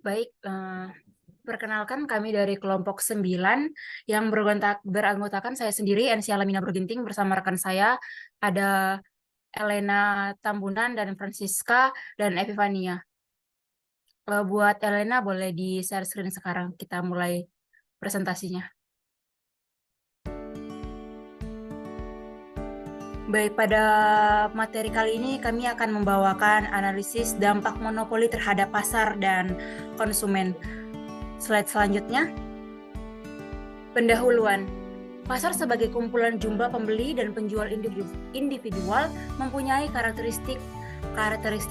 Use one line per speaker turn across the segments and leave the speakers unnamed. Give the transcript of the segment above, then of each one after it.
Baik, perkenalkan kami dari kelompok 9 yang beranggotakan saya sendiri, Ensi Alamina Berginting, bersama rekan saya ada Elena Tambunan dan Francisca dan Epifania. Buat Elena boleh di share screen sekarang, kita mulai presentasinya. Baik, pada materi kali ini kami akan membawakan analisis dampak monopoli terhadap pasar dan konsumen. Slide selanjutnya. Pendahuluan. Pasar sebagai kumpulan jumlah pembeli dan penjual individual mempunyai karakteristik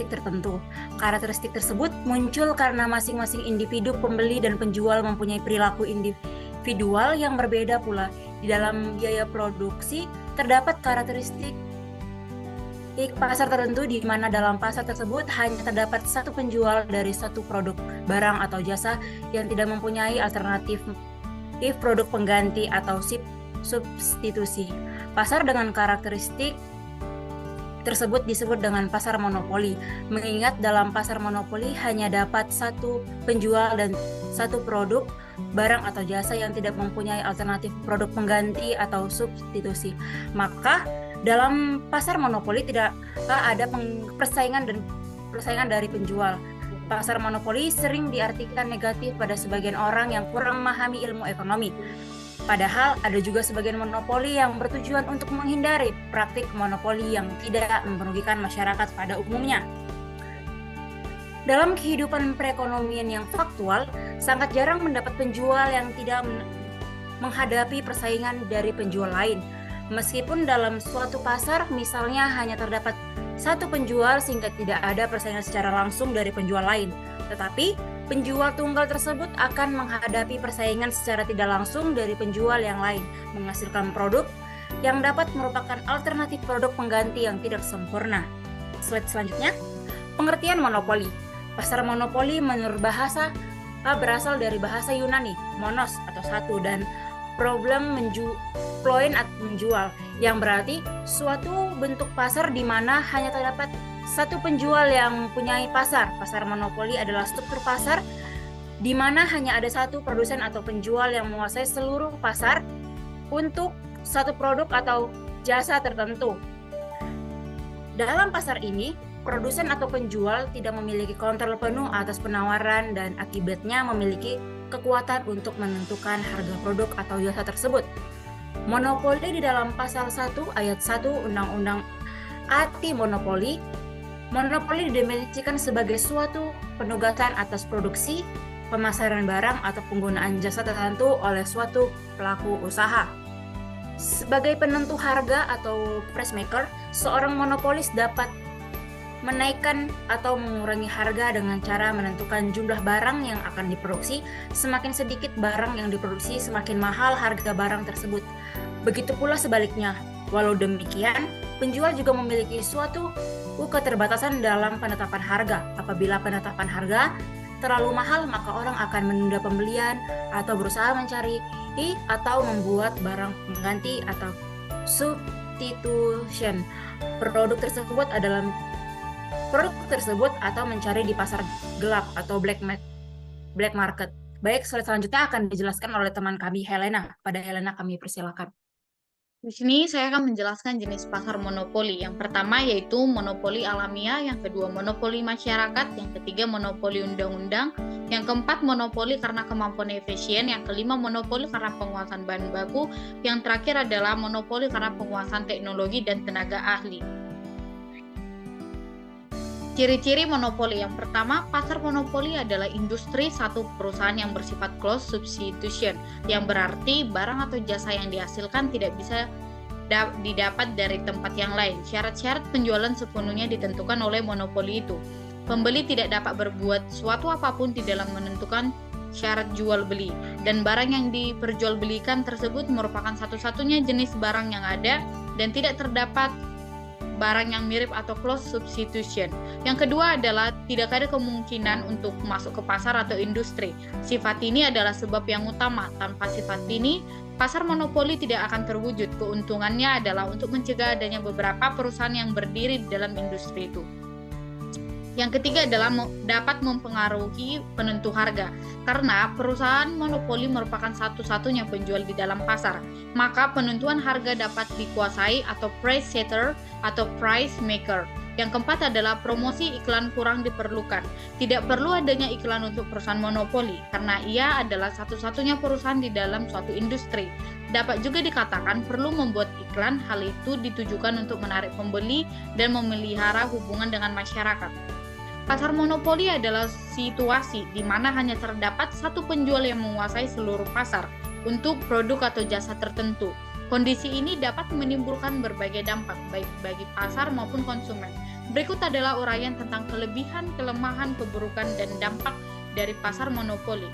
tertentu. Karakteristik tersebut muncul karena masing-masing individu pembeli dan penjual mempunyai perilaku individual yang berbeda pula. Di dalam biaya produksi terdapat karakteristik pasar tertentu di mana dalam pasar tersebut hanya terdapat satu penjual dari satu produk, barang atau jasa yang tidak mempunyai alternatif produk pengganti atau substitusi. Pasar dengan karakteristik tersebut disebut dengan pasar monopoli, mengingat dalam pasar monopoli hanya dapat satu penjual dan satu produk, barang atau jasa yang tidak mempunyai alternatif produk pengganti atau substitusi. Maka dalam pasar monopoli tidak ada persaingan dari penjual. Pasar monopoli sering diartikan negatif pada sebagian orang yang kurang memahami ilmu ekonomi. Padahal ada juga sebagian monopoli yang bertujuan untuk menghindari praktik monopoli yang tidak merugikan masyarakat pada umumnya. Dalam kehidupan perekonomian yang faktual, sangat jarang mendapat penjual yang tidak menghadapi persaingan dari penjual lain. Meskipun dalam suatu pasar misalnya hanya terdapat satu penjual sehingga tidak ada persaingan secara langsung dari penjual lain. Tetapi penjual tunggal tersebut akan menghadapi persaingan secara tidak langsung dari penjual yang lain, menghasilkan produk yang dapat merupakan alternatif produk pengganti yang tidak sempurna. Slide selanjutnya, pengertian monopoli. Pasar monopoli menurut bahasa berasal dari bahasa Yunani, monos atau satu, dan ploin atau menjual, yang berarti suatu bentuk pasar di mana hanya terdapat satu penjual yang mempunyai pasar. Pasar monopoli adalah struktur pasar di mana hanya ada satu produsen atau penjual yang menguasai seluruh pasar untuk satu produk atau jasa tertentu. Dalam pasar ini, produsen atau penjual tidak memiliki kontrol penuh atas penawaran dan akibatnya memiliki kekuatan untuk menentukan harga produk atau jasa tersebut. Monopoli di dalam pasal 1 ayat 1 Undang-Undang Anti-Monopoli, monopoli didefinisikan sebagai suatu penugasan atas produksi, pemasaran barang atau penggunaan jasa tertentu oleh suatu pelaku usaha. Sebagai penentu harga atau price maker, seorang monopolis dapat menaikkan atau mengurangi harga dengan cara menentukan jumlah barang yang akan diproduksi. Semakin sedikit barang yang diproduksi, semakin mahal harga barang tersebut. Begitu pula sebaliknya. Walau demikian, penjual juga memiliki suatu keterbatasan dalam penetapan harga. Apabila penetapan harga terlalu mahal, maka orang akan menunda pembelian atau berusaha mencari atau membuat barang pengganti atau substitution produk tersebut atau mencari di pasar gelap atau black market. Baik, slide selanjutnya akan dijelaskan oleh teman kami Helena. Pada Helena kami persilakan.
Di sini saya akan menjelaskan jenis pasar monopoli. Yang pertama yaitu monopoli alamiah, yang kedua monopoli masyarakat, yang ketiga monopoli undang-undang, yang keempat monopoli karena kemampuan efisien, yang kelima monopoli karena penguasaan bahan baku, yang terakhir adalah monopoli karena penguasaan teknologi dan tenaga ahli. Ciri-ciri monopoli. Yang pertama, pasar monopoli adalah industri satu perusahaan yang bersifat closed substitution, yang berarti barang atau jasa yang dihasilkan tidak bisa didapat dari tempat yang lain. Syarat-syarat penjualan sepenuhnya ditentukan oleh monopoli itu. Pembeli tidak dapat berbuat suatu apapun di dalam menentukan syarat jual beli, dan barang yang diperjualbelikan tersebut merupakan satu-satunya jenis barang yang ada dan tidak terdapat barang yang mirip atau close substitution. Yang kedua adalah tidak ada kemungkinan untuk masuk ke pasar atau industri. Sifat ini adalah sebab yang utama. Tanpa sifat ini, pasar monopoli tidak akan terwujud. Keuntungannya adalah untuk mencegah adanya beberapa perusahaan yang berdiri di dalam industri itu. Yang ketiga adalah dapat mempengaruhi penentu harga. Karena perusahaan monopoli merupakan satu-satunya penjual di dalam pasar, maka penentuan harga dapat dikuasai atau price setter atau price maker. Yang keempat adalah promosi iklan kurang diperlukan. Tidak perlu adanya iklan untuk perusahaan monopoli, karena ia adalah satu-satunya perusahaan di dalam suatu industri. Dapat juga dikatakan perlu membuat iklan, hal itu ditujukan untuk menarik pembeli dan memelihara hubungan dengan masyarakat. Pasar monopoli adalah situasi di mana hanya terdapat satu penjual yang menguasai seluruh pasar untuk produk atau jasa tertentu. Kondisi ini dapat menimbulkan berbagai dampak, baik bagi pasar maupun konsumen. Berikut adalah uraian tentang kelebihan, kelemahan, keburukan, dan dampak dari pasar monopoli.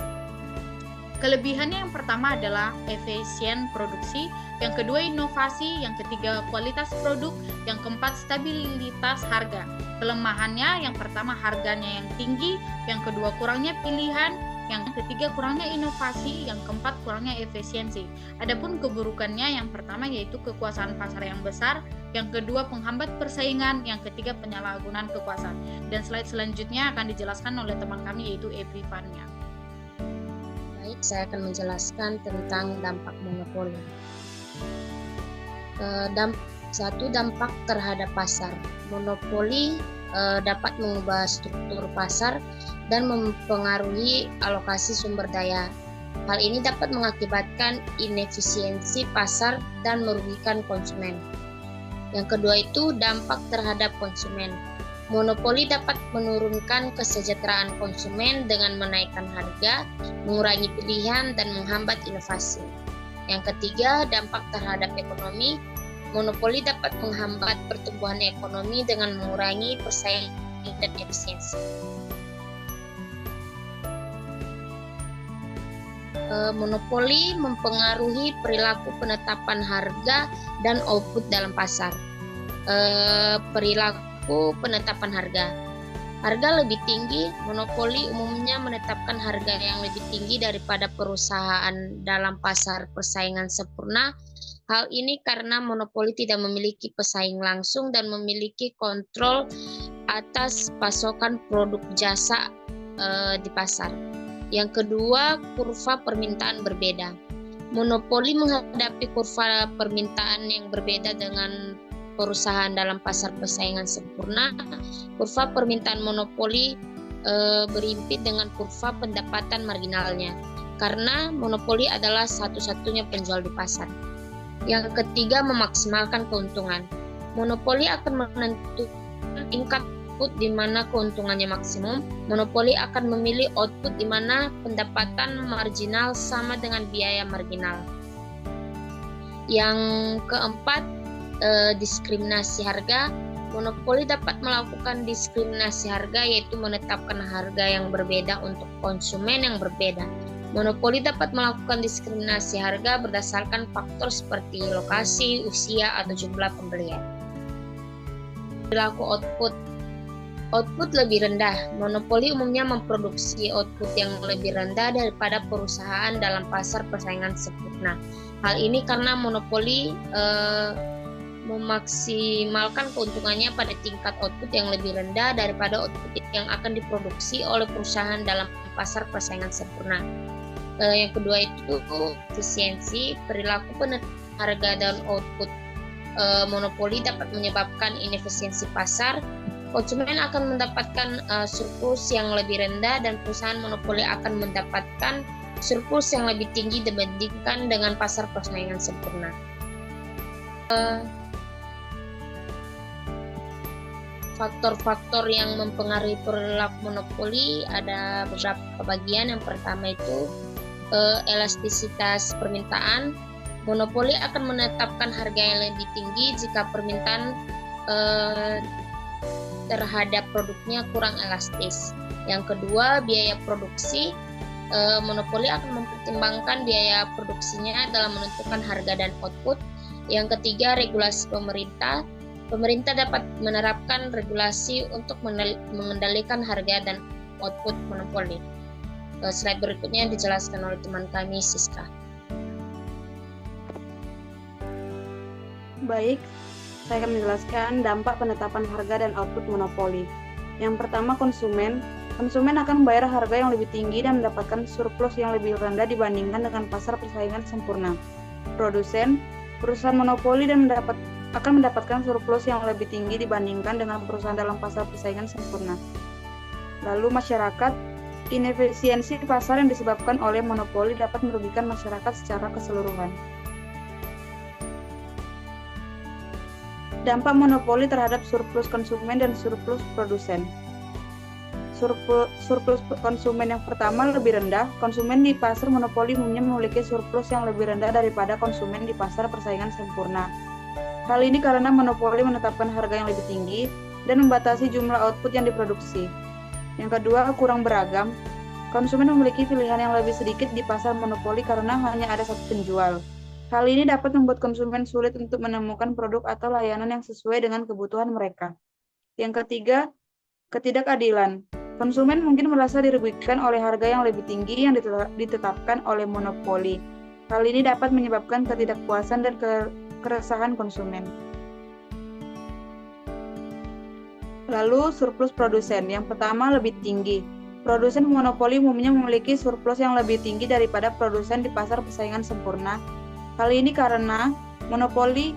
Kelebihannya yang pertama adalah efisien produksi, yang kedua inovasi, yang ketiga kualitas produk, yang keempat stabilitas harga. Kelemahannya yang pertama harganya yang tinggi, yang kedua kurangnya pilihan, yang ketiga kurangnya inovasi, yang keempat kurangnya efisiensi. Adapun keburukannya yang pertama yaitu kekuasaan pasar yang besar, yang kedua penghambat persaingan, yang ketiga penyalahgunaan kekuasaan. Dan slide selanjutnya akan dijelaskan oleh teman kami yaitu Epifania.
Baik, saya akan menjelaskan tentang dampak monopoli. Dampak terhadap pasar. Monopoli dapat mengubah struktur pasar dan mempengaruhi alokasi sumber daya. Hal ini dapat mengakibatkan inefisiensi pasar dan merugikan konsumen. Yang kedua itu dampak terhadap konsumen. Monopoli dapat menurunkan kesejahteraan konsumen dengan menaikkan harga, mengurangi pilihan, dan menghambat inovasi. Yang ketiga, dampak terhadap ekonomi. Monopoli dapat menghambat pertumbuhan ekonomi dengan mengurangi persaingan dan efisiensi. Monopoli mempengaruhi perilaku penetapan harga dan output dalam pasar. Perilaku penetapan harga. Harga lebih tinggi, monopoli umumnya menetapkan harga yang lebih tinggi daripada perusahaan dalam pasar persaingan sempurna. Hal ini karena monopoli tidak memiliki pesaing langsung dan memiliki kontrol atas pasokan produk jasa di pasar. Yang kedua, kurva permintaan berbeda. Monopoli menghadapi kurva permintaan yang berbeda dengan perusahaan dalam pasar persaingan sempurna. Kurva permintaan monopoli berhimpit dengan kurva pendapatan marginalnya, karena monopoli adalah satu-satunya penjual di pasar. Yang ketiga, memaksimalkan keuntungan. Monopoli akan menentukan tingkat output di mana keuntungannya maksimum. Monopoli akan memilih output di mana pendapatan marginal sama dengan biaya marginal. Yang keempat, diskriminasi harga. Monopoli dapat melakukan diskriminasi harga, yaitu menetapkan harga yang berbeda untuk konsumen yang berbeda. Monopoli dapat melakukan diskriminasi harga berdasarkan faktor seperti lokasi, usia, atau jumlah pembelian. Perilaku output. Output lebih rendah. Monopoli umumnya memproduksi output yang lebih rendah daripada perusahaan dalam pasar persaingan sempurna. Hal ini karena monopoli memaksimalkan keuntungannya pada tingkat output yang lebih rendah daripada output yang akan diproduksi oleh perusahaan dalam pasar persaingan sempurna. Yang kedua itu efisiensi. Perilaku penetapan harga dan output monopoli dapat menyebabkan inefisiensi pasar. Konsumen akan mendapatkan surplus yang lebih rendah dan perusahaan monopoli akan mendapatkan surplus yang lebih tinggi dibandingkan dengan pasar persaingan sempurna. Faktor-faktor yang mempengaruhi perilaku monopoli ada beberapa bagian. Yang pertama itu elastisitas permintaan. Monopoli akan menetapkan harga yang lebih tinggi jika permintaan terhadap produknya kurang elastis. Yang kedua, biaya produksi. Monopoli akan mempertimbangkan biaya produksinya dalam menentukan harga dan output. Yang ketiga, regulasi pemerintah. Pemerintah dapat menerapkan regulasi untuk mengendalikan harga dan output monopoli. Slide berikutnya dijelaskan oleh teman kami, Siska.
Baik, saya akan menjelaskan dampak penetapan harga dan output monopoli. Yang pertama, konsumen. Konsumen akan membayar harga yang lebih tinggi dan mendapatkan surplus yang lebih rendah dibandingkan dengan pasar persaingan sempurna. Produsen, perusahaan monopoli dan akan mendapatkan surplus yang lebih tinggi dibandingkan dengan perusahaan dalam pasar persaingan sempurna. Lalu masyarakat, inefisiensi pasar yang disebabkan oleh monopoli dapat merugikan masyarakat secara keseluruhan. Dampak monopoli terhadap surplus konsumen dan surplus produsen. Surplus konsumen yang pertama lebih rendah. Konsumen di pasar monopoli umumnya memiliki surplus yang lebih rendah daripada konsumen di pasar persaingan sempurna. Hal ini karena monopoli menetapkan harga yang lebih tinggi dan membatasi jumlah output yang diproduksi. Yang kedua, kurang beragam. Konsumen memiliki pilihan yang lebih sedikit di pasar monopoli karena hanya ada satu penjual. Hal ini dapat membuat konsumen sulit untuk menemukan produk atau layanan yang sesuai dengan kebutuhan mereka. Yang ketiga, ketidakadilan. Konsumen mungkin merasa dirugikan oleh harga yang lebih tinggi yang ditetapkan oleh monopoli. Hal ini dapat menyebabkan ketidakpuasan dan keresahan konsumen. Lalu, surplus produsen. Yang pertama, lebih tinggi. Produsen monopoli umumnya memiliki surplus yang lebih tinggi daripada produsen di pasar persaingan sempurna. Hal ini karena monopoli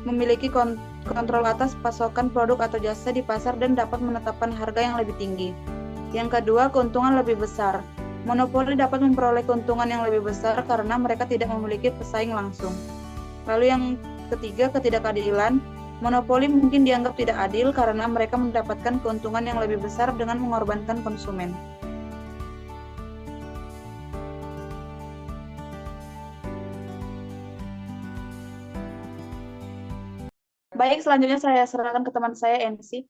memiliki kontrol atas pasokan produk atau jasa di pasar dan dapat menetapkan harga yang lebih tinggi. Yang kedua, keuntungan lebih besar. Monopoli dapat memperoleh keuntungan yang lebih besar karena mereka tidak memiliki pesaing langsung. Lalu yang ketiga, ketidakadilan. Monopoli mungkin dianggap tidak adil karena mereka mendapatkan keuntungan yang lebih besar dengan mengorbankan konsumen. Baik, selanjutnya saya serahkan ke teman saya, NC.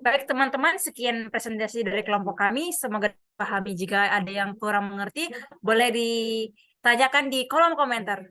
Baik teman-teman, sekian presentasi dari kelompok kami. Semoga dipahami. Jika ada yang kurang mengerti, boleh ditanyakan di kolom komentar.